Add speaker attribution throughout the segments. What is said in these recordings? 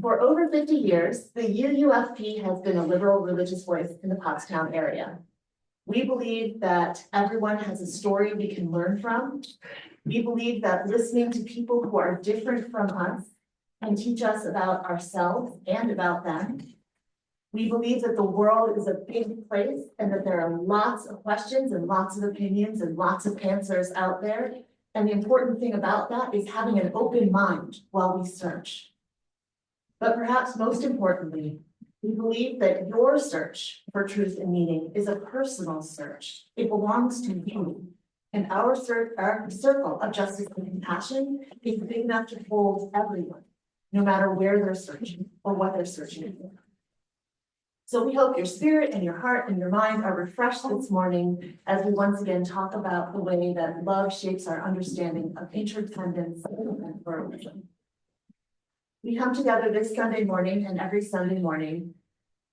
Speaker 1: For over 50 years, the UUFP has been a liberal religious voice in the Pottstown area. We believe that everyone has a story we can learn from. We believe that listening to people who are different from us can teach us about ourselves and about them. We believe that the world is a big place and that there are lots of questions and lots of opinions and lots of answers out there. And the important thing about that is having an open mind while we search. But perhaps most importantly, we believe that your search for truth and meaning is a personal search. It belongs to you. And our circle of justice and compassion is big enough to hold everyone, no matter where they're searching or what they're searching for. So we hope your spirit and your heart and your mind are refreshed this morning as we once again talk about the way that love shapes our understanding of interdependence and pluralism. We come together this Sunday morning and every Sunday morning.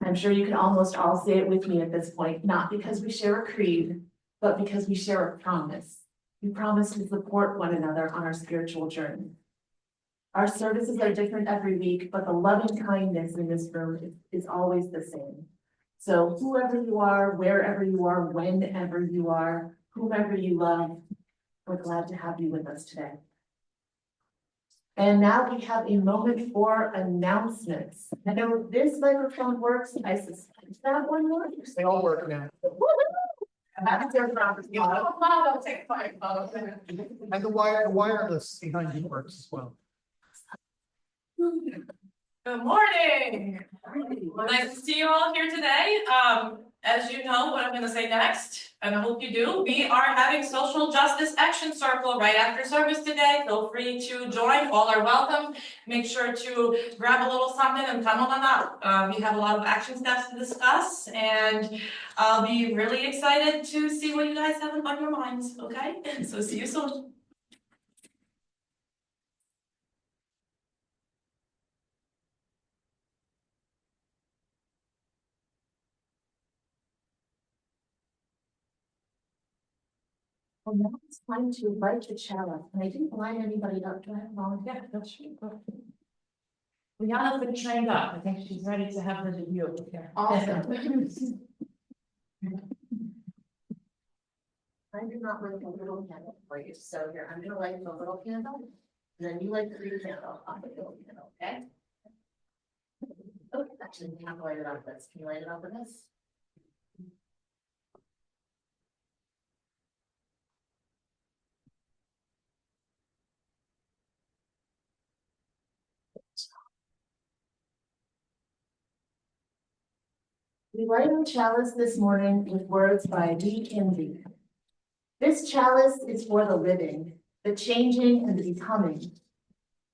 Speaker 1: I'm sure you can almost all say it with me at this point, not because we share a creed, but because we share a promise. We promise to support one another on our spiritual journey. Our services are different every week, but the loving kindness in this room is always the same. So whoever you are, wherever you are, whenever you are, whomever you love, we're glad to have you with us today. And now we have a moment for announcements. I know this microphone works. I suspect that one works.
Speaker 2: They all work now.
Speaker 1: That's their property.
Speaker 2: I'll take 5 photos. And the wireless behind you works as well.
Speaker 3: Good morning. Nice to see you all here today. As you know what I'm going to say next, and I hope you do, we are having Social Justice Action Circle right after service today. Feel free to join. All are welcome. Make sure to grab a little something and come on up. We have a lot of action steps to discuss, and I'll be really excited to see what you guys have on your minds. Okay, so see you soon.
Speaker 1: Well, now it's time to light the chalice. And I didn't line anybody up. Do I have a volunteer?
Speaker 3: Yeah, that's true. Liana's been trained up. I think she's ready to have the debut here.
Speaker 1: Awesome. I do not light a little candle for you. So here, I'm gonna light the little candle. And then you light the big candle on the little candle, okay? Oh, actually, you have to light it up with this. Can you light it up with this? We light our chalice this morning with words by Lee Kinsey. This chalice is for the living, the changing and the becoming.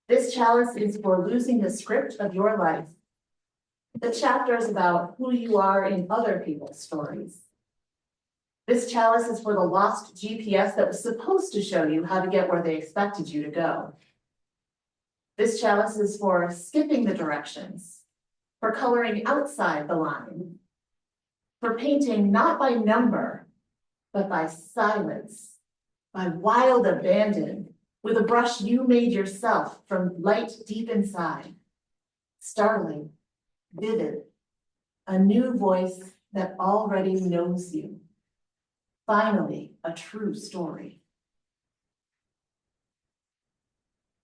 Speaker 1: This chalice is for losing the script of your life. The chapter is about who you are in other people's stories. This chalice is for the lost GPS that was supposed to show you how to get where they expected you to go. This chalice is for skipping the directions, for coloring outside the line, for painting not by number, but by silence, by wild abandon, with a brush you made yourself from light deep inside. Startling, vivid, a new voice that already knows you. Finally, a true story.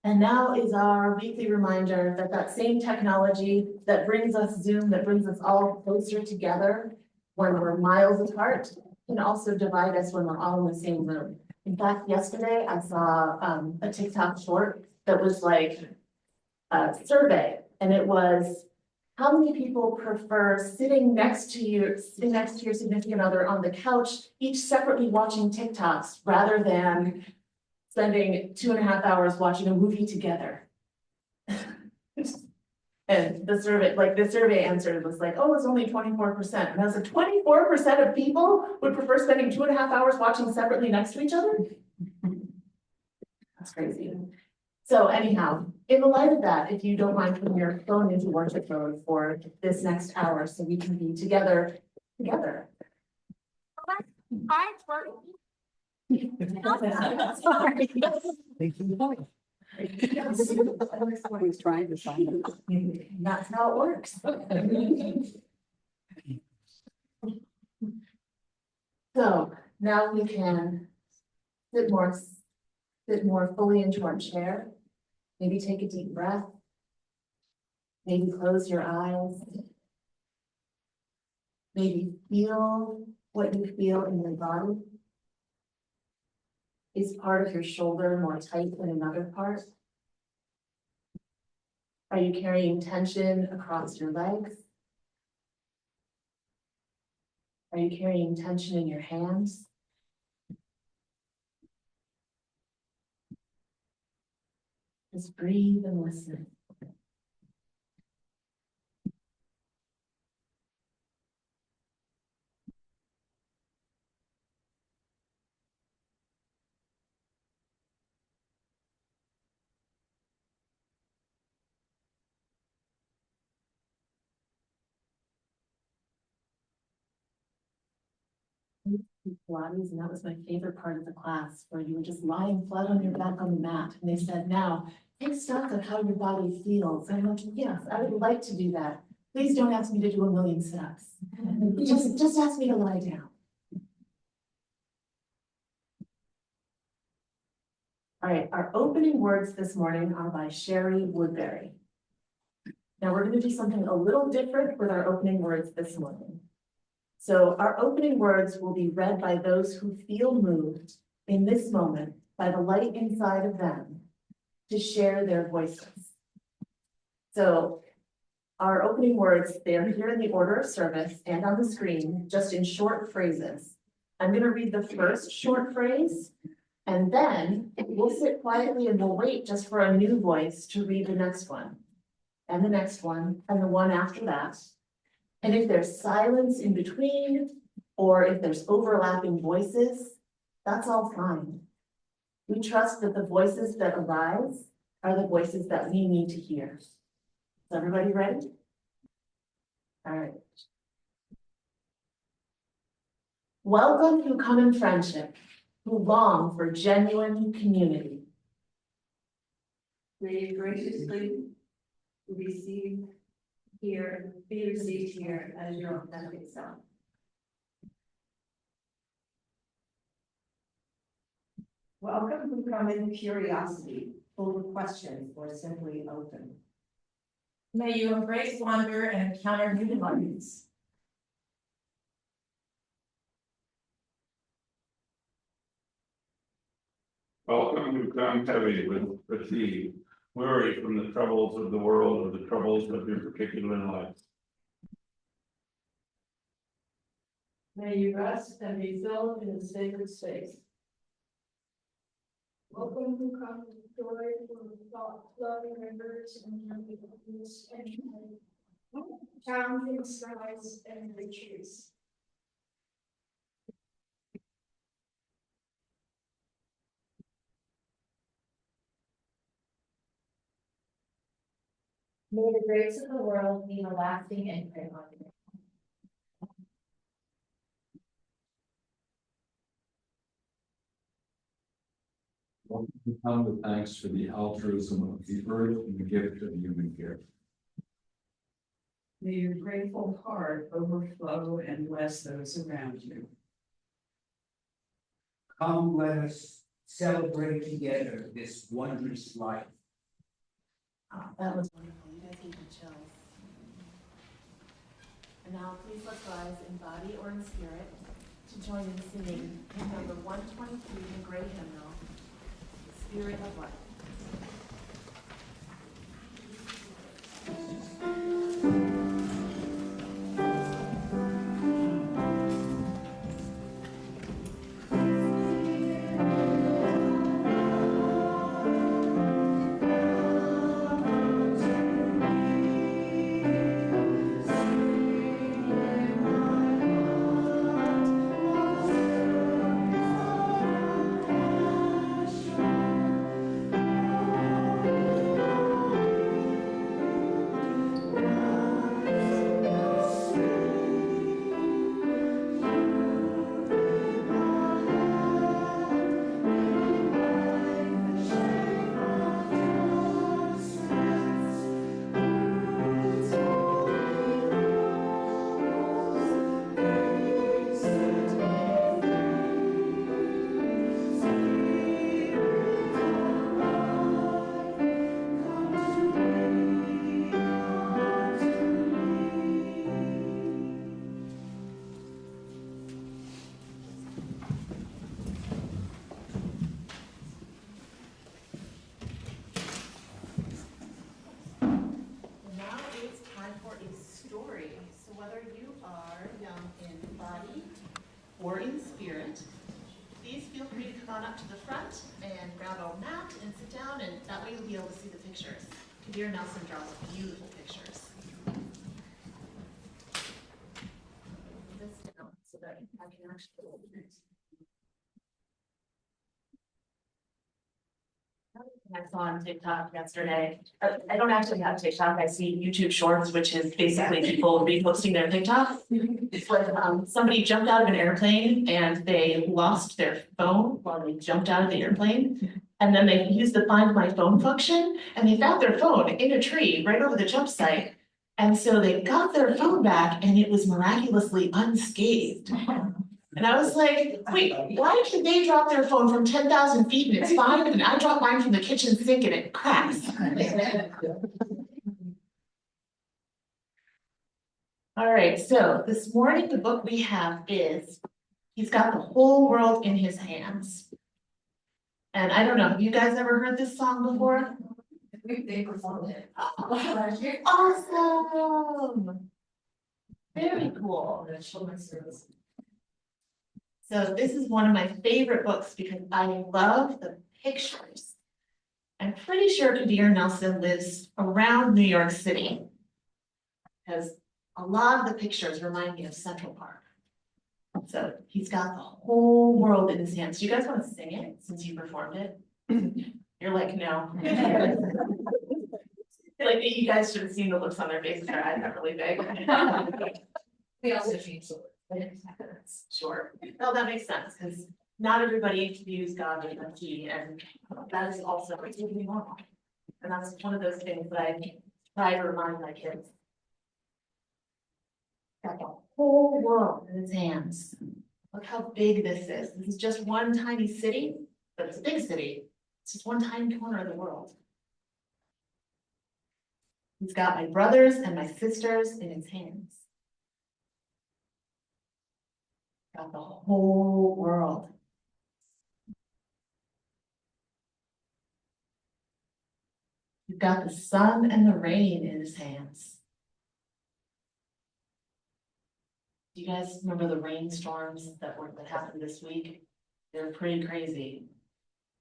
Speaker 1: And now is our weekly reminder that that same technology that brings us Zoom, that brings us all closer together when we're miles apart, can also divide us when we're all in the same room. In fact, yesterday I saw a TikTok short that was like a survey, and it was, how many people prefer sitting next to your significant other on the couch, each separately watching TikToks, rather than spending 2.5 hours watching a movie together? And the survey answer was like, oh, it's only 24%. And I was like, 24% of people would prefer spending 2.5 hours watching separately next to each other? That's crazy. So anyhow, in the light of that, if you don't mind putting your phone into worship mode for this next hour so we can be together.
Speaker 2: Thank you.
Speaker 4: He's trying to find it.
Speaker 1: That's how it works. So now we can sit more fully into our chair. Maybe take a deep breath. Maybe close your eyes. Maybe feel what you feel in your body. Is part of your shoulder more tight than another part? Are you carrying tension across your legs? Are you carrying tension in your hands? Just breathe and listen. Pilates, and that was my favorite part of the class, where you were just lying flat on your back on the mat, and they said, now, take stock of how your body feels. And I'm like, yes, I would like to do that. Please don't ask me to do a million steps. Just ask me to lie down. All right, our opening words this morning are by Sherry Woodbury. Now we're going to do something a little different with our opening words this morning. So our opening words will be read by those who feel moved in this moment by the light inside of them to share their voices. So our opening words, they are here in the order of service and on the screen, just in short phrases. I'm going to read the first short phrase, and then we'll sit quietly and we'll wait just for a new voice to read the next one, and the next one, and the one after that. And if there's silence in between, or if there's overlapping voices, that's all fine. We trust that the voices that arise are the voices that we need to hear. Is everybody ready? All right. Welcome who come in friendship, who long for genuine community.
Speaker 5: May you graciously be received here as your authentic self. Welcome who come in curiosity, full of questions or simply open.
Speaker 3: May you embrace wonder and encounter new delights.
Speaker 6: Welcome who come heavy with fatigue, weary from the troubles of the world or the troubles of your particular life.
Speaker 5: May you rest and be filled in the sacred space. Welcome who come with joy from thought, loving rivers and happiness and challenging skies and retreats. May the grace of the world be a lasting imprint on you.
Speaker 7: We come with thanks for the altruism of the earth and the gift of human care.
Speaker 8: May your grateful heart overflow and bless those around you.
Speaker 9: Come, let us celebrate together this wondrous life.
Speaker 1: Oh, that was wonderful. You guys gave me chills. And now please let's rise in body or in spirit to join in singing hymn number 123 in the Gray Hymnal, Spirit of Life. or in spirit, please feel free to come on up to the front and grab a mat and sit down, and that way you'll be able to see the pictures. Kabir Nelson draws beautiful pictures. This down so that I can actually hold it. I saw on TikTok yesterday. I don't actually have TikTok. I see YouTube Shorts, which is basically people reposting their TikToks. It's like somebody jumped out of an airplane and they lost their phone while they jumped out of the airplane. And then they used the Find My Phone function and they found their phone in a tree right over the jump site. And so they got their phone back and it was miraculously unscathed. And I was like, wait, why did they drop their phone from 10,000 feet and it's fine, and I dropped mine from the kitchen sink and it cracks? All right, so this morning, the book we have is, He's Got the Whole World in His Hands. And I don't know, have you guys ever heard this song before?
Speaker 8: They performed it.
Speaker 1: Awesome. Very cool.
Speaker 8: The children's service.
Speaker 1: So this is one of my favorite books because I love the pictures. I'm pretty sure Kabir Nelson lives around New York City. Because a lot of the pictures remind me of Central Park. So he's got the whole world in his hands. Do you guys want to sing it since you performed it? You're like, no. Like you guys should have seen the looks on their faces, their eyes got really big.
Speaker 8: We also changed the.
Speaker 1: Sure, no, that makes sense, because not everybody views God with a key, and that is also completely normal. And that's one of those things that I try to remind my kids. Got the whole world in his hands. Look how big this is. This is just one tiny city, but it's a big city. It's just one tiny corner of the world. He's got my brothers and my sisters in his hands. Got the whole world. He's got the sun and the rain in his hands. Do you guys remember the rainstorms that happened this week? They're pretty crazy.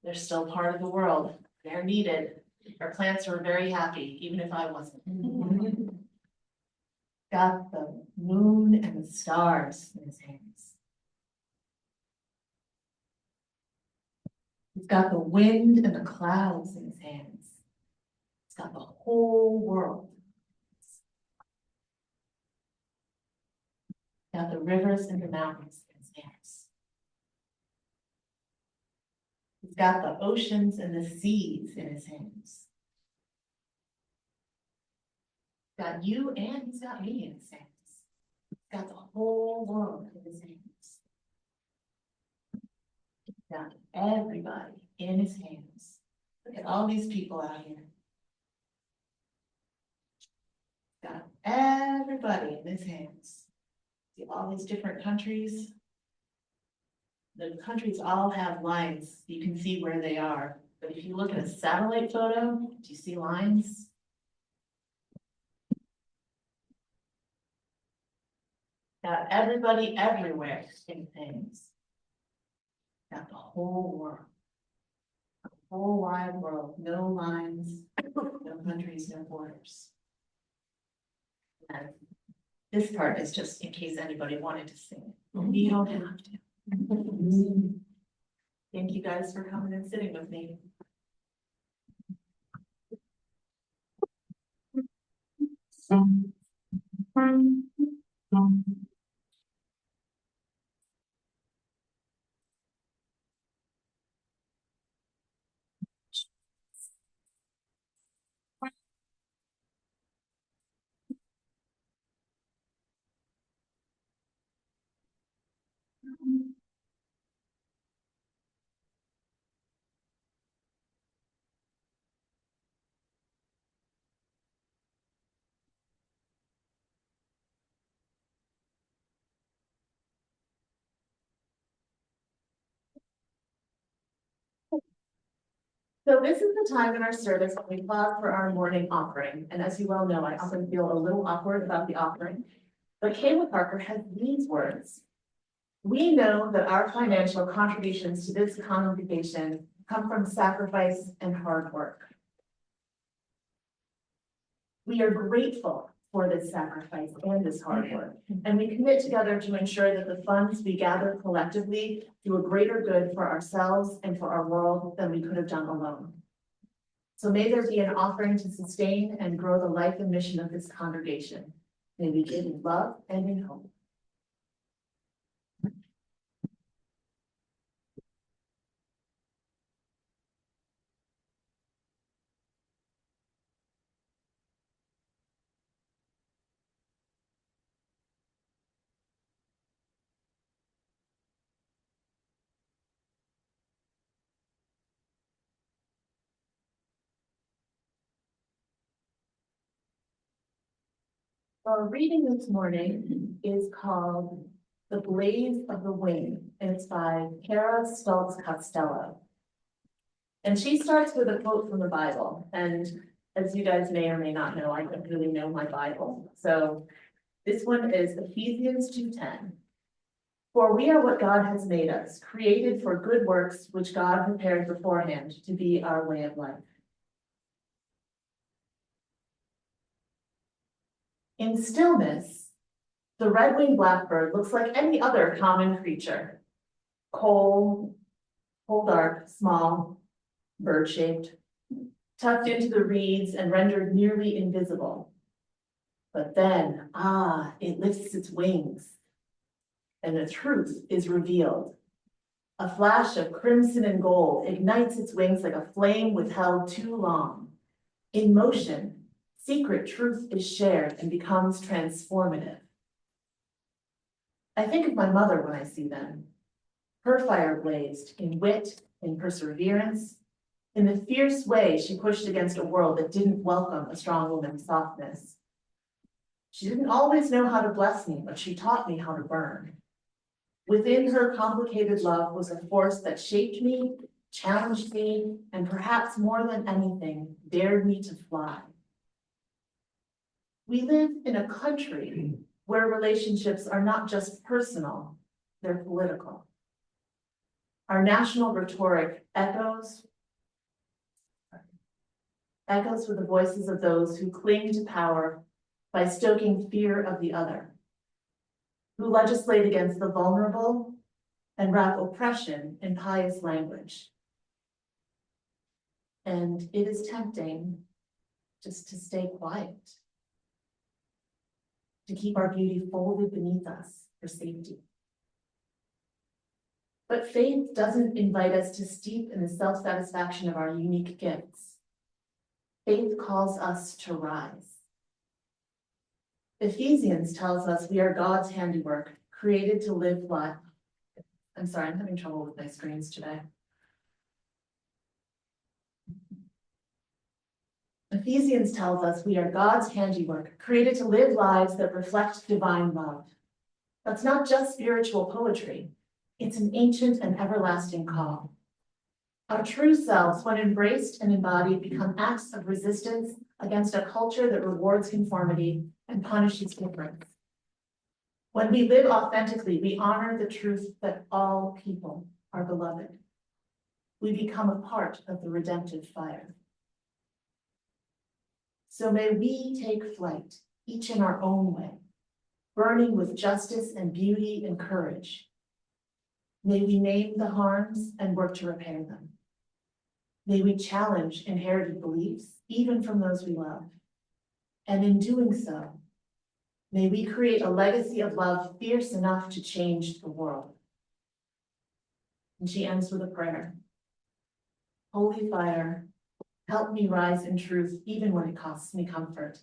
Speaker 1: They're still part of the world. They're needed. Our plants were very happy, even if I wasn't. Got the moon and the stars in his hands. He's got the wind and the clouds in his hands. He's got the whole world. He's got the rivers and the mountains in his hands. He's got the oceans and the seas in his hands. He's got you and he's got me in his hands. He's got the whole world in his hands. Got everybody in his hands. Look at all these people out here. Got everybody in his hands. See all these different countries. The countries all have lines. You can see where they are. But if you look at a satellite photo, do you see lines? Got everybody everywhere in his hands. Got the whole world, the whole wide world, no lines, no countries, no borders. And this part is just in case anybody wanted to sing it. You don't have to. Thank you guys for coming and sitting with me. So this is the time in our service when we pause for our morning offering. And as you well know, I often feel a little awkward about the offering. But Kayla Parker has these words. We know that our financial contributions to this congregation come from sacrifice and hard work. We are grateful for this sacrifice and this hard work, and we commit together to ensure that the funds we gather collectively do a greater good for ourselves and for our world than we could have done alone. So may there be an offering to sustain and grow the life and mission of this congregation. May we give in love and in hope. Our reading this morning is called The Blaze of the Wind, and it's by Kara Stultz Costello. And she starts with a quote from the Bible, and as you guys may or may not know, I don't really know my Bible. So this one is Ephesians 2:10. For we are what God has made us, created for good works, which God prepared beforehand to be our way of life. In stillness, the red-winged blackbird looks like any other common creature. Cold, dark, small, bird-shaped, tucked into the reeds and rendered nearly invisible. But then, it lifts its wings, and the truth is revealed. A flash of crimson and gold ignites its wings like a flame withheld too long. In motion, secret truth is shared and becomes transformative. I think of my mother when I see them. Her fire blazed in wit, in perseverance, in the fierce way she pushed against a world that didn't welcome a strong woman's softness. She didn't always know how to bless me, but she taught me how to burn. Within her complicated love was a force that shaped me, challenged me, and perhaps more than anything, dared me to fly. We live in a country where relationships are not just personal, they're political. Our national rhetoric echoes with the voices of those who cling to power by stoking fear of the other, who legislate against the vulnerable and wrap oppression in pious language. And it is tempting just to stay quiet, to keep our beauty folded beneath us for safety. But faith doesn't invite us to steep in the self-satisfaction of our unique gifts. Faith calls us to rise. Ephesians tells us we are God's handiwork, created to live life. I'm sorry, I'm having trouble with my screens today. Ephesians tells us we are God's handiwork, created to live lives that reflect divine love. That's not just spiritual poetry. It's an ancient and everlasting call. Our true selves, when embraced and embodied, become acts of resistance against a culture that rewards conformity and punishes difference. When we live authentically, we honor the truth that all people are beloved. We become a part of the redemptive fire. So may we take flight, each in our own way, burning with justice and beauty and courage. May we name the harms and work to repair them. May we challenge inherited beliefs, even from those we love. And in doing so, may we create a legacy of love fierce enough to change the world. And she ends with a prayer. Holy fire, help me rise in truth, even when it costs me comfort.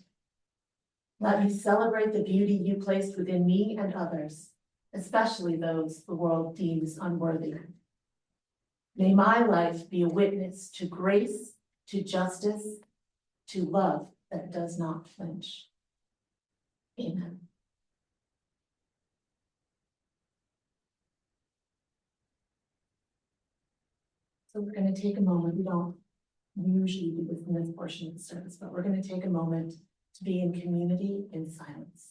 Speaker 1: Let me celebrate the beauty you placed within me and others, especially those the world deems unworthy. May my life be a witness to grace, to justice, to love that does not flinch. Amen. So we're going to take a moment. We don't usually do this in this portion of the service, but we're going to take a moment to be in community in silence.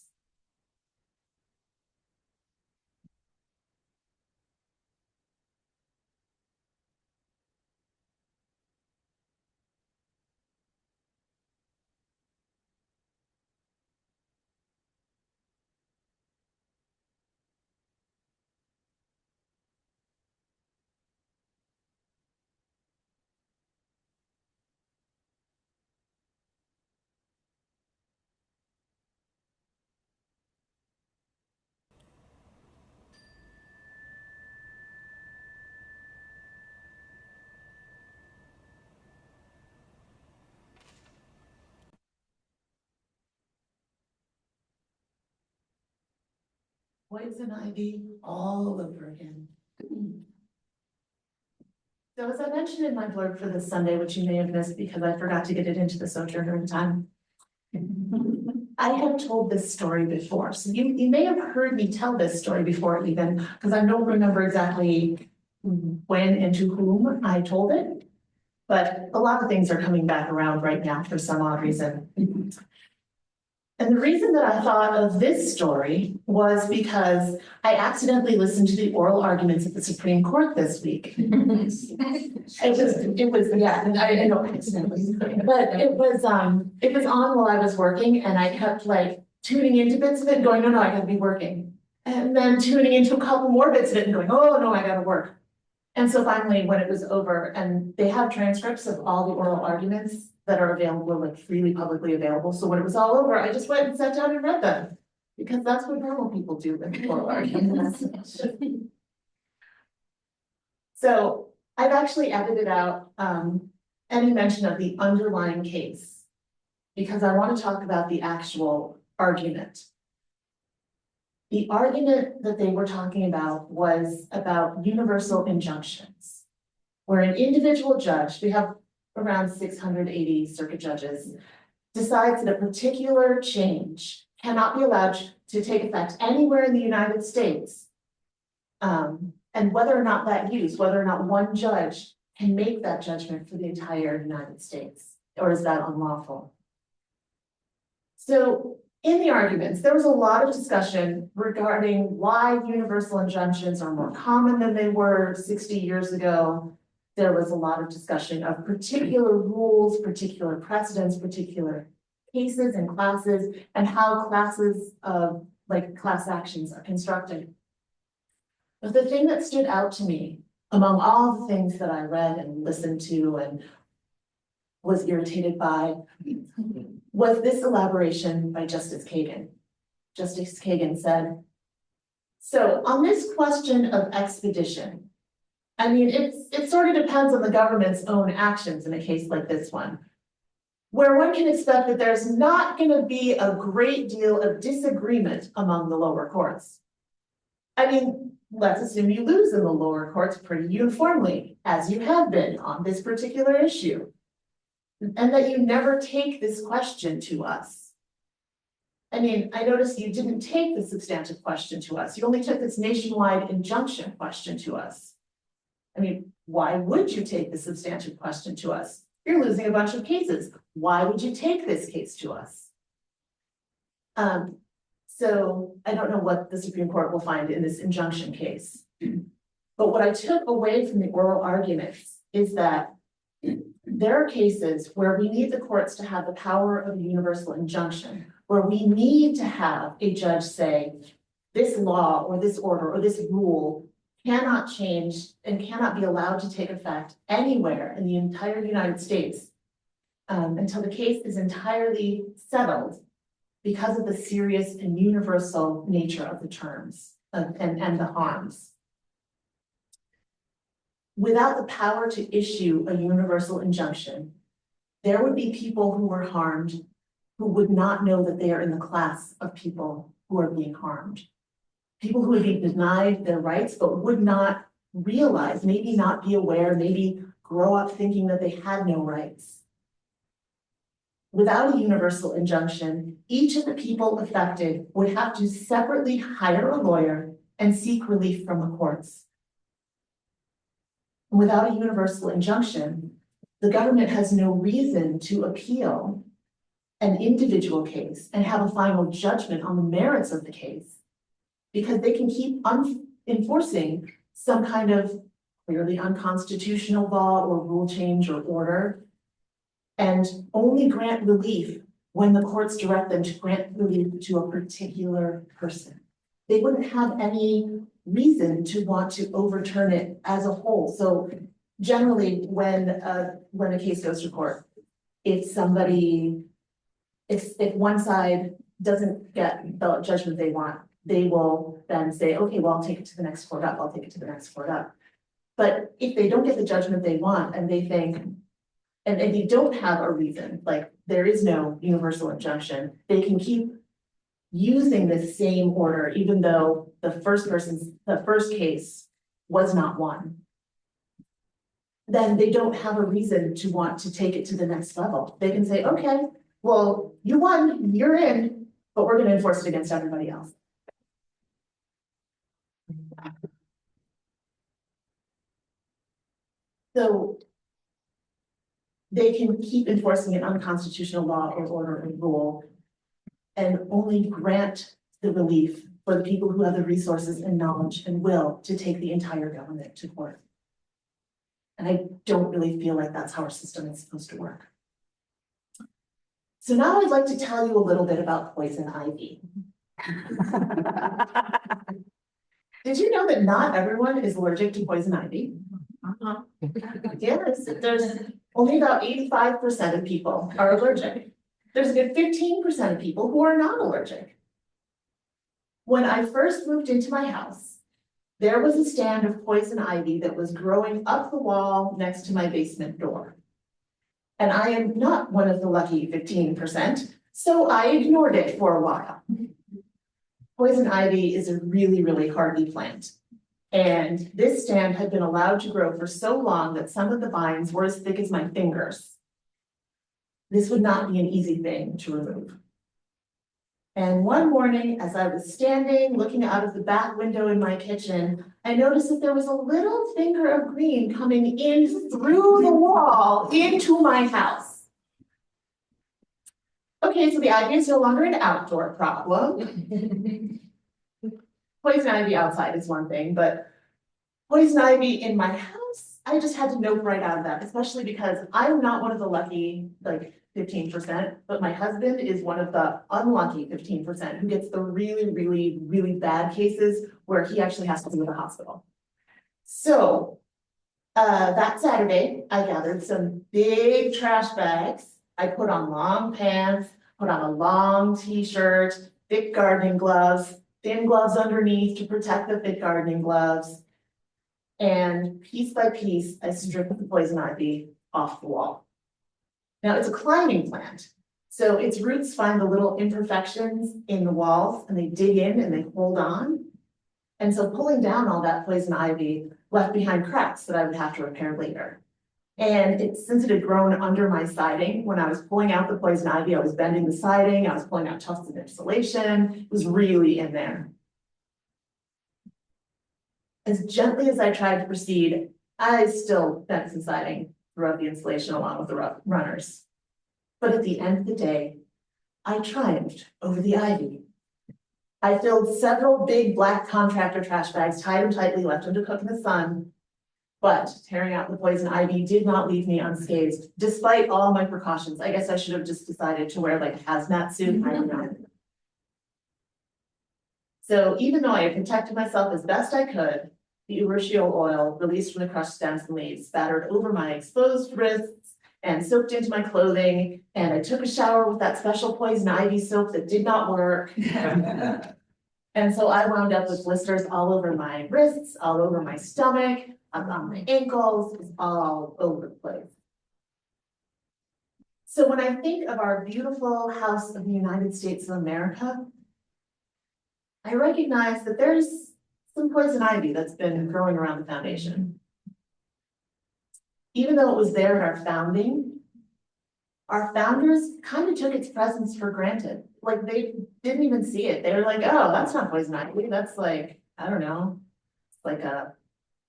Speaker 1: Poison ivy all over again. So as I mentioned in my blurb for this Sunday, which you may have missed because I forgot to get it into the Sojourner in time. I have told this story before, so you may have heard me tell this story before even, because I don't remember exactly when and to whom I told it. But a lot of things are coming back around right now for some odd reason. And the reason that I thought of this story was because I accidentally listened to the oral arguments at the Supreme Court this week. Yeah, I know accidentally, but it was on while I was working and I kept like tuning into bits of it and going, no, I gotta be working. And then tuning into a couple more bits of it and going, oh, no, I gotta work. And so finally, when it was over, and they have transcripts of all the oral arguments that are available, like freely publicly available. So when it was all over, I just went and sat down and read them. Because that's what normal people do with oral arguments. So I've actually edited out any mention of the underlying case. Because I want to talk about the actual argument. The argument that they were talking about was about universal injunctions. Where an individual judge, we have around 680 circuit judges, decides that a particular change cannot be allowed to take effect anywhere in the United States. And whether or not whether or not one judge can make that judgment for the entire United States, or is that unlawful? So in the arguments, there was a lot of discussion regarding why universal injunctions are more common than they were 60 years ago. There was a lot of discussion of particular rules, particular precedents, particular cases and classes, and how classes of class actions are constructed. But the thing that stood out to me among all the things that I read and listened to and was irritated by was this elaboration by Justice Kagan. Justice Kagan said, so on this question of expedition, I mean, it sort of depends on the government's own actions in a case like this one, where one can expect that there's not going to be a great deal of disagreement among the lower courts. I mean, let's assume you lose in the lower courts pretty uniformly, as you have been on this particular issue, and that you never take this question to us. I mean, I noticed you didn't take the substantive question to us. You only took this nationwide injunction question to us. I mean, why would you take the substantive question to us? You're losing a bunch of cases. Why would you take this case to us? So I don't know what the Supreme Court will find in this injunction case. But what I took away from the oral arguments is that there are cases where we need the courts to have the power of a universal injunction, where we need to have a judge say, this law or this order or this rule cannot change and cannot be allowed to take effect anywhere in the entire United States until the case is entirely settled because of the serious and universal nature of the terms and the harms. Without the power to issue a universal injunction, there would be people who were harmed who would not know that they are in the class of people who are being harmed. People who would be denied their rights, but would not realize, maybe not be aware, maybe grow up thinking that they had no rights. Without a universal injunction, each of the people affected would have to separately hire a lawyer and seek relief from the courts. Without a universal injunction, the government has no reason to appeal an individual case and have a final judgment on the merits of the case, because they can keep enforcing some kind of clearly unconstitutional law or rule change or order, and only grant relief when the courts direct them to grant relief to a particular person. They wouldn't have any reason to want to overturn it as a whole. So generally, when a case goes to court, if one side doesn't get the judgment they want, they will then say, okay, well, I'll take it to the next court up, I'll take it to the next court up. But if they don't get the judgment they want and they think, and they don't have a reason, like there is no universal injunction, they can keep using this same order, even though the first case was not one, then they don't have a reason to want to take it to the next level. They can say, okay, well, you won, you're in, but we're gonna enforce it against everybody else. So they can keep enforcing an unconstitutional law or order or rule and only grant the relief for the people who have the resources and knowledge and will to take the entire government to court. And I don't really feel like that's how our system is supposed to work. So now I'd like to tell you a little bit about poison ivy. Did you know that not everyone is allergic to poison ivy? Yes, there's only about 85% of people are allergic. There's a good 15% of people who are not allergic. When I first moved into my house, there was a stand of poison ivy that was growing up the wall next to my basement door. And I am not one of the lucky 15%, so I ignored it for a while. Poison ivy is a really, really hardy plant. And this stand had been allowed to grow for so long that some of the vines were as thick as my fingers. This would not be an easy thing to remove. And one morning, as I was standing, looking out of the back window in my kitchen, I noticed that there was a little finger of green coming in through the wall into my house. Okay, so the ivy is no longer an outdoor problem. Poison ivy outside is one thing, but poison ivy in my house, I just had to note right out of that, especially because I'm not one of the lucky, 15%, but my husband is one of the unlucky 15% who gets the really, really, really bad cases where he actually has to go to the hospital. So that Saturday, I gathered some big trash bags. I put on long pants, put on a long t-shirt, thick gardening gloves, thin gloves underneath to protect the thick gardening gloves. And piece by piece, I stripped the poison ivy off the wall. Now it's a climbing plant, so its roots find the little imperfections in the walls and they dig in and they hold on. And so pulling down all that poison ivy left behind cracks that I would have to repair later. And since it had grown under my siding, when I was pulling out the poison ivy, I was bending the siding, I was pulling out tufts of insulation, it was really in there. As gently as I tried to proceed, I still bent the siding throughout the insulation along with the runners. But at the end of the day, I triumphed over the ivy. I filled several big black contractor trash bags, tied them tightly, left them to cook in the sun. But tearing out the poison ivy did not leave me unscathed, despite all my precautions. I guess I should have just decided to wear like a hazmat suit, I don't know. So even though I had protected myself as best I could, the urushiol oil released from the crushed stems and leaves spattered over my exposed wrists and soaked into my clothing. And I took a shower with that special poison ivy soap that did not work. And so I wound up with blisters all over my wrists, all over my stomach, up on my ankles, it was all over the place. So when I think of our beautiful house of the United States of America, I recognize that there's some poison ivy that's been growing around the foundation. Even though it was there at our founding, our founders kind of took its presence for granted. Like they didn't even see it. They were like, oh, that's not poison ivy. That's like, I don't know, it's like a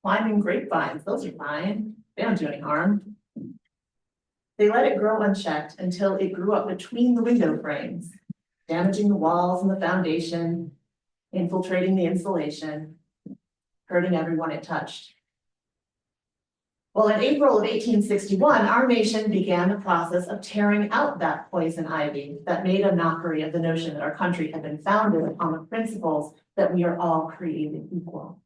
Speaker 1: climbing grapevines. Those are fine. They don't do any harm. They let it grow unchecked until it grew up between the window frames, damaging the walls and the foundation, infiltrating the insulation, hurting everyone it touched. Well, in April of 1861, our nation began the process of tearing out that poison ivy that made a mockery of the notion that our country had been founded upon the principles that we are all created equal.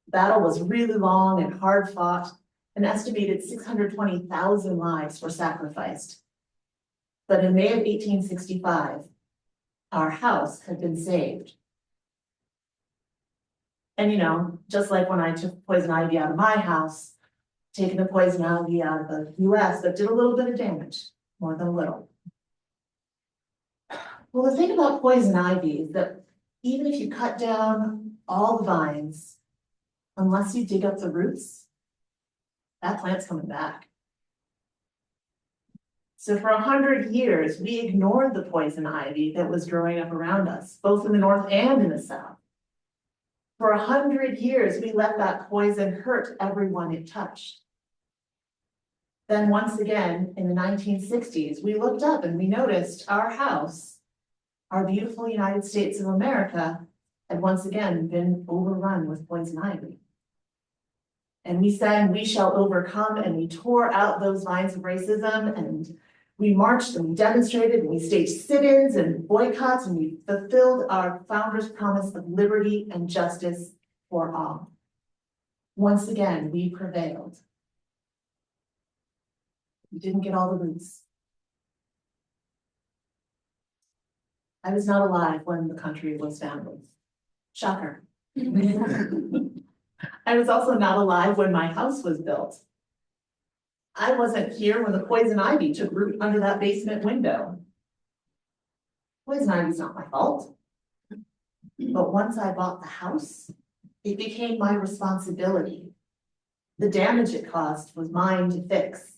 Speaker 1: The battle was really long and hard fought. An estimated 620,000 lives were sacrificed. But in May of 1865, our house had been saved. And you know, just like when I took poison ivy out of my house, taking the poison ivy out of the US, that did a little bit of damage, more than a little. Well, the thing about poison ivy is that even if you cut down all the vines, unless you dig up the roots, that plant's coming back. So for 100 years, we ignored the poison ivy that was growing up around us, both in the north and in the south. For 100 years, we let that poison hurt everyone it touched. Then once again, in the 1960s, we looked up and we noticed our house, our beautiful United States of America, had once again been overrun with poison ivy. And we sang, "We shall overcome," and we tore out those vines of racism, and we marched and we demonstrated and we staged sit-ins and boycotts, and we fulfilled our founders' promise of liberty and justice for all. Once again, we prevailed. We didn't get all the roots. I was not alive when the country was founded. Shocker. I was also not alive when my house was built. I wasn't here when the poison ivy took root under that basement window. Poison ivy's not my fault. But once I bought the house, it became my responsibility. The damage it caused was mine to fix.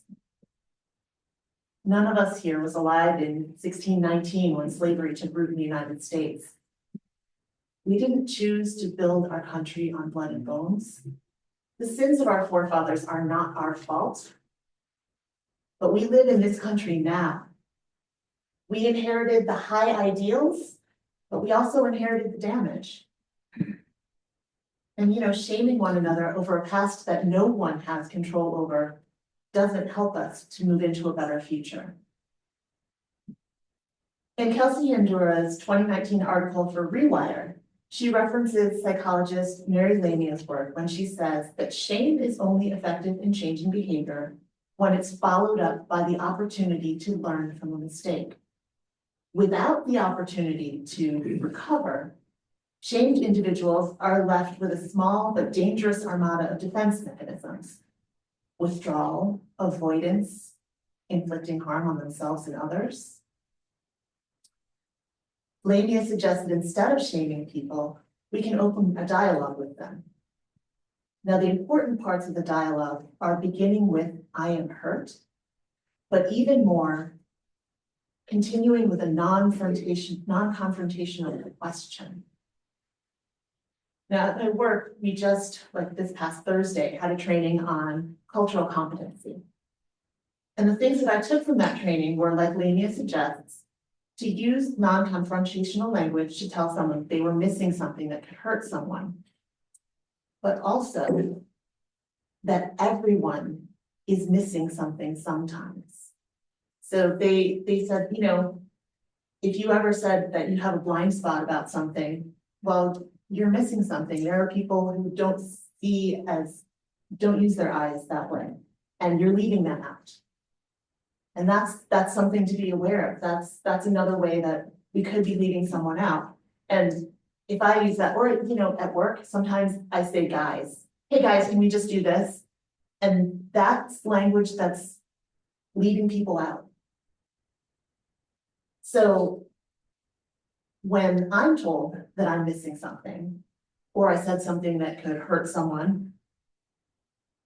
Speaker 1: None of us here was alive in 1619 when slavery took root in the United States. We didn't choose to build our country on blood and bones. The sins of our forefathers are not our fault. But we live in this country now. We inherited the high ideals, but we also inherited the damage. And shaming one another over a past that no one has control over doesn't help us to move into a better future. In Kelsey Endura's 2019 article for Rewire, she references psychologist Mary Lania's work when she says that shame is only effective in changing behavior when it's followed up by the opportunity to learn from a mistake. Without the opportunity to recover, shamed individuals are left with a small but dangerous armada of defense mechanisms: withdrawal, avoidance, inflicting harm on themselves and others. Lania suggests that instead of shaming people, we can open a dialogue with them. Now, the important parts of the dialogue are beginning with "I am hurt," but even more, continuing with a non-confrontational question. Now, at my work, we just, like this past Thursday, had a training on cultural competency. And the things that I took from that training were, like Lania suggests, to use non-confrontational language to tell someone they were missing something that could hurt someone, but also that everyone is missing something sometimes. So they said, if you ever said that you have a blind spot about something, well, you're missing something. There are people who don't use their eyes that way, and you're leaving them out. And that's something to be aware of. That's another way that we could be leaving someone out. And if I use that, or at work, sometimes I say, "Guys, hey guys, can we just do this?" And that's language that's leaving people out. So when I'm told that I'm missing something, or I said something that could hurt someone,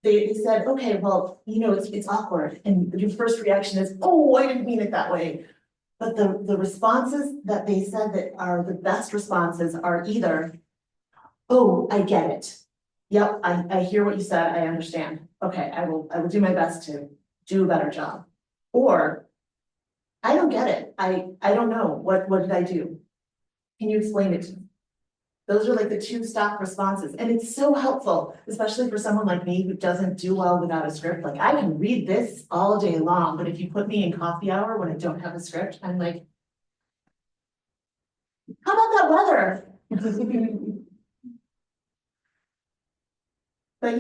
Speaker 1: they said, "Okay, well, it's awkward." And your first reaction is, "Oh, I didn't mean it that way." But the responses that they said that are the best responses are either, "Oh, I get it. Yep, I hear what you said, I understand. Okay, I will do my best to do a better job." Or, "I don't get it. I don't know. What did I do? Can you explain it to me?" Those are like the two stock responses. And it's so helpful, especially for someone like me who doesn't do well without a script. Like, I can read this all day long, but if you put me in coffee hour when I don't have a script, I'm like, "How about that weather?" But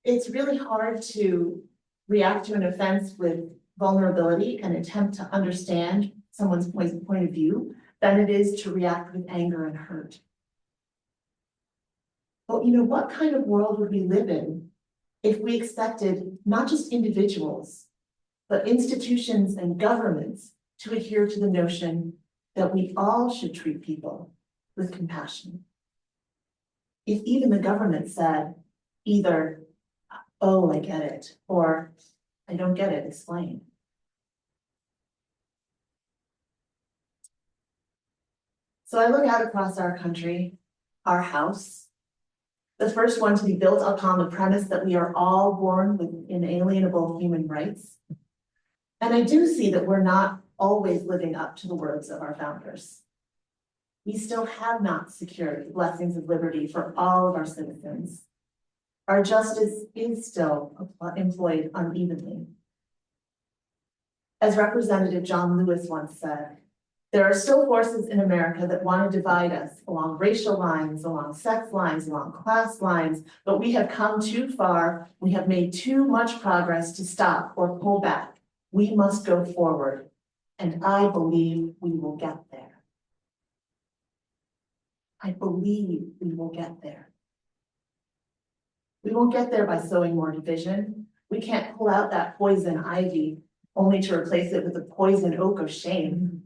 Speaker 1: it's really hard to react to an offense with vulnerability and attempt to understand someone's point of view than it is to react with anger and hurt. But what kind of world would we live in if we expected not just individuals, but institutions and governments to adhere to the notion that we all should treat people with compassion. If even the government said either, oh, I get it, or I don't get it, explain. So I look out across our country, our house, the first one to be built upon the premise that we are all born with inalienable human rights. And I do see that we're not always living up to the words of our founders. We still have not secured the blessings of liberty for all of our citizens. Our justice is still employed unevenly. As Representative John Lewis once said, there are still forces in America that want to divide us along racial lines, along sex lines, along class lines, but we have come too far. We have made too much progress to stop or pull back. We must go forward, and I believe we will get there. I believe we will get there. We won't get there by sowing more division. We can't pull out that poison ivy only to replace it with the poison oak of shame.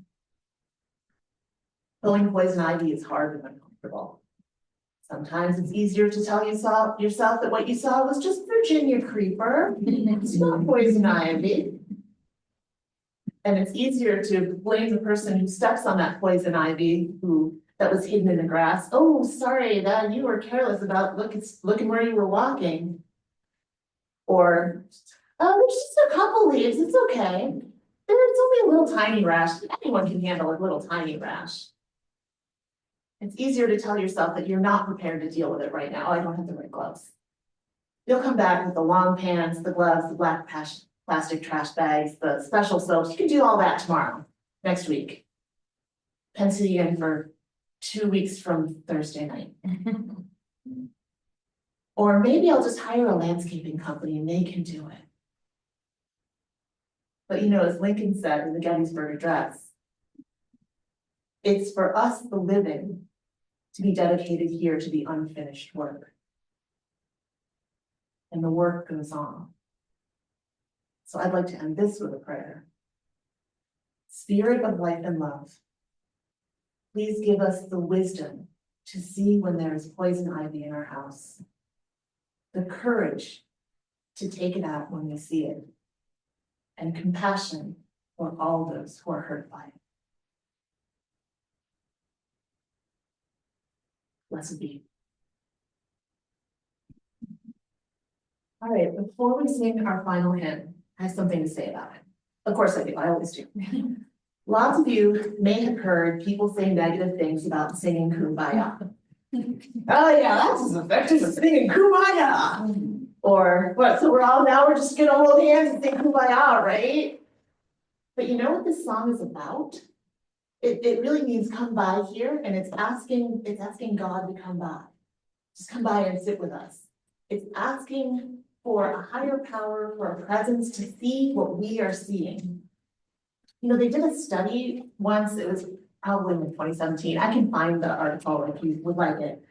Speaker 1: Pulling poison ivy is hard and uncomfortable. Sometimes it's easier to tell yourself that what you saw was just Virginia creeper. It's not poison ivy. And it's easier to blame the person who steps on that poison ivy that was hidden in the grass. Oh, sorry, that you were careless about looking where you were walking. Or, oh, there's just a couple leaves, it's okay. It's only a little tiny rash. Anyone can handle a little tiny rash. It's easier to tell yourself that you're not prepared to deal with it right now. Oh, I don't have the right gloves. You'll come back with the long pants, the gloves, the black plastic trash bags, the special soaps. You can do all that tomorrow, next week. Pencil you in for 2 weeks from Thursday night. Or maybe I'll just hire a landscaping company and they can do it. But you know, as Lincoln said in the Gettysburg Address, it's for us, the living, to be dedicated here to the unfinished work. And the work goes on. So I'd like to end this with a prayer. Spirit of life and love, please give us the wisdom to see when there is poison ivy in our house, the courage to take it out when we see it, and compassion for all those who are hurt by it. Blessed be. All right, before we sing our final hymn, I have something to say about it. Of course I do, I always do. Lots of you may have heard people say negative things about singing Kumbaya. Oh yeah, that's as effective as singing Kumbaya. Or what, so we're just gonna hold hands and sing Kumbaya, right? But you know what this song is about? It really means come by here, and it's asking God to come by. Just come by and sit with us. It's asking for a higher power, for a presence to see what we are seeing. You know, they did a study once, it was probably in 2017. I can find the article if you would like it,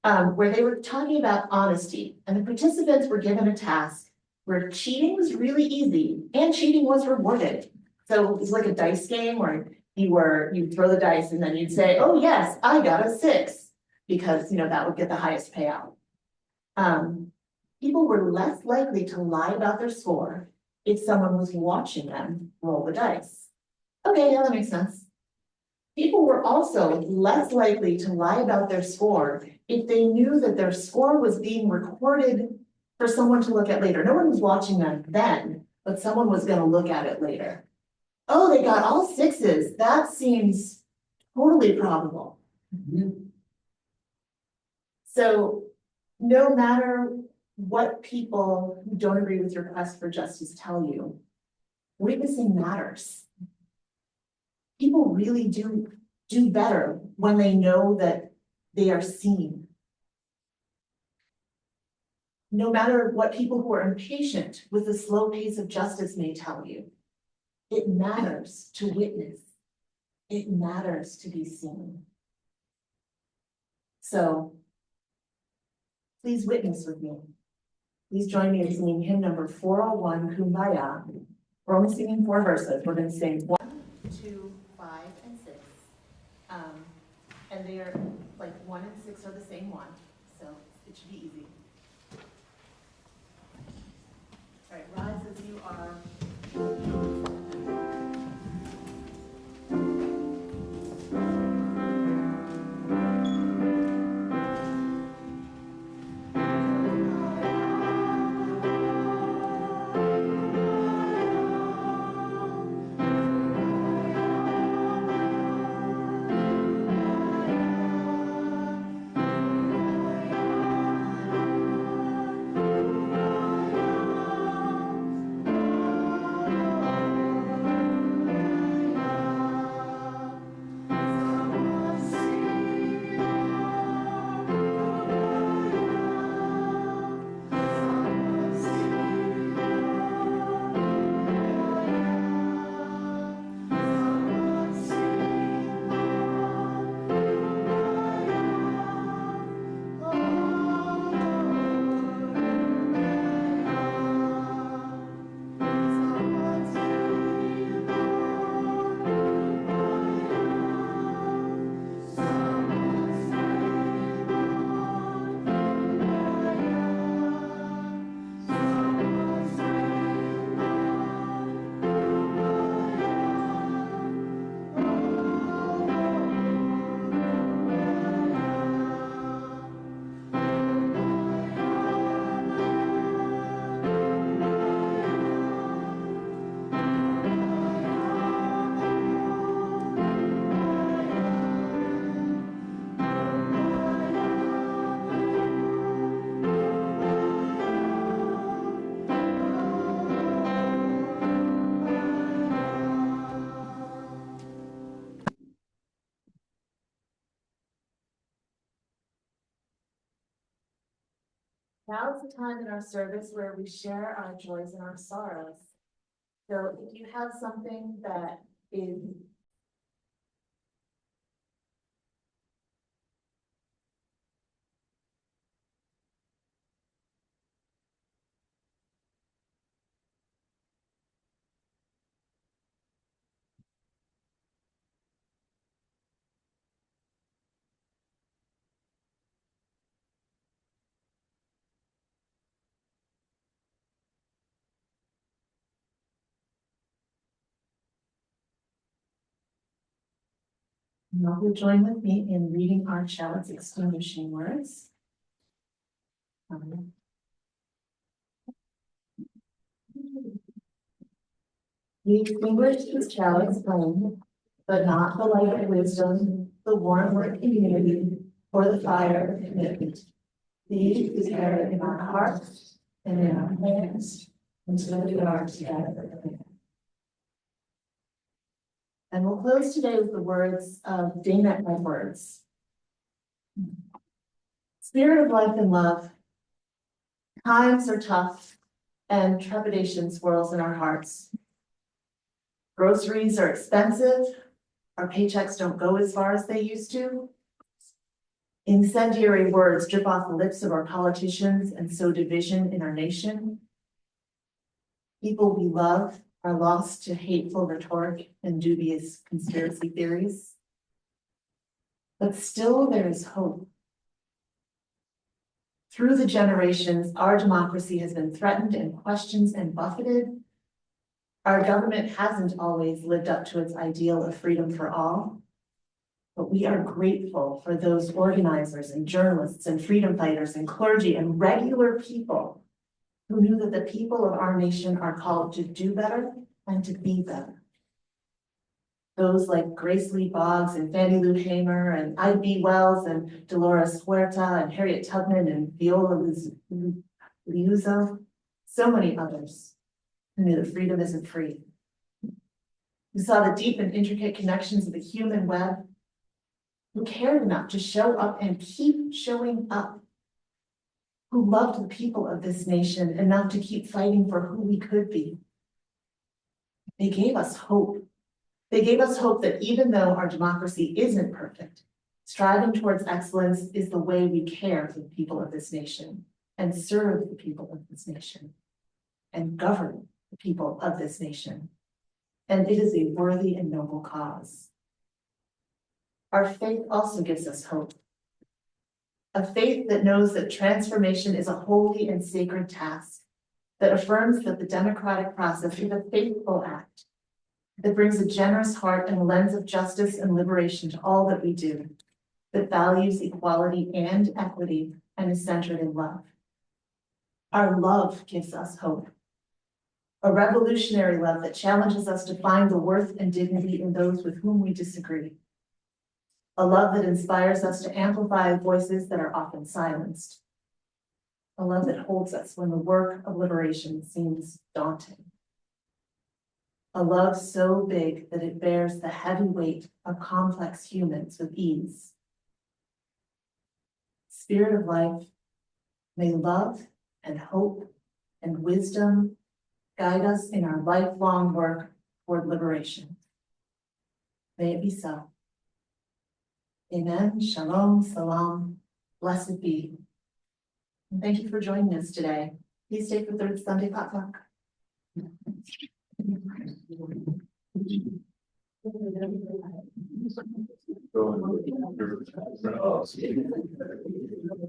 Speaker 1: where they were talking about honesty, and the participants were given a task where cheating was really easy and cheating was rewarded. So it was like a dice game where you'd throw the dice and then you'd say, oh yes, I got a 6, because you know that would get the highest payout. People were less likely to lie about their score if someone was watching them roll the dice. Okay, yeah, that makes sense. People were also less likely to lie about their score if they knew that their score was being recorded for someone to look at later. No one was watching them then, but someone was going to look at it later. Oh, they got all 6s. That seems totally probable. So no matter what people who don't agree with your quest for justice tell you, witnessing matters. People really do better when they know that they are seen. No matter what people who are impatient with the slow pace of justice may tell you, it matters to witness. It matters to be seen. So please witness with me. Please join me in singing hymn number 401, Kumbaya. We're only singing 4 verses. We're going to sing 1, 2, 5, and 6. And they are, like, 1 and 6 are the same one, so it should be easy. All right, rise as you are. Now is the time in our service where we share our joys and our sorrows. So if you have something that is Now you'll join with me in reading our chalice extinguishing words. We extinguish this chalice flame, but not the light of wisdom, the warmth of community, or the fire of commitment. These we carry in our hearts and in our hands until we are together. And we'll close today with the words of Dame Edwards. Spirit of life and love, times are tough and trepidation swirls in our hearts. Groceries are expensive, our paychecks don't go as far as they used to. Incendiary words drip off the lips of our politicians and sow division in our nation. People we love are lost to hateful rhetoric and dubious conspiracy theories. But still there is hope. Through the generations, our democracy has been threatened and questioned and buffeted. Our government hasn't always lived up to its ideal of freedom for all. But we are grateful for those organizers and journalists and freedom fighters and clergy and regular people who knew that the people of our nation are called to do better and to be better. Those like Grace Lee Boggs and Fannie Lou Hamer and Ida B. Wells and Dolores Huerta and Harriet Tubman and Viola Liuzzo, so many others who knew that freedom isn't free. Who saw the deep and intricate connections of the human web, who cared enough to show up and keep showing up, who loved the people of this nation enough to keep fighting for who we could be. They gave us hope. They gave us hope that even though our democracy isn't perfect, striving towards excellence is the way we care for the people of this nation and serve the people of this nation and govern the people of this nation. And it is a worthy and noble cause. Our faith also gives us hope. A faith that knows that transformation is a holy and sacred task, that affirms that the democratic process is a faithful act, that brings a generous heart and a lens of justice and liberation to all that we do, that values equality and equity and is centered in love. Our love gives us hope. A revolutionary love that challenges us to find the worth and dignity in those with whom we disagree. A love that inspires us to amplify voices that are often silenced. A love that holds us when the work of liberation seems daunting. A love so big that it bears the heavy weight of complex humans with ease. Spirit of life, may love and hope and wisdom guide us in our lifelong work toward liberation. May it be so. Amen. Shalom, salam, blessed be. And thank you for joining us today. Please stay for third Sunday potluck.
Speaker 6: So,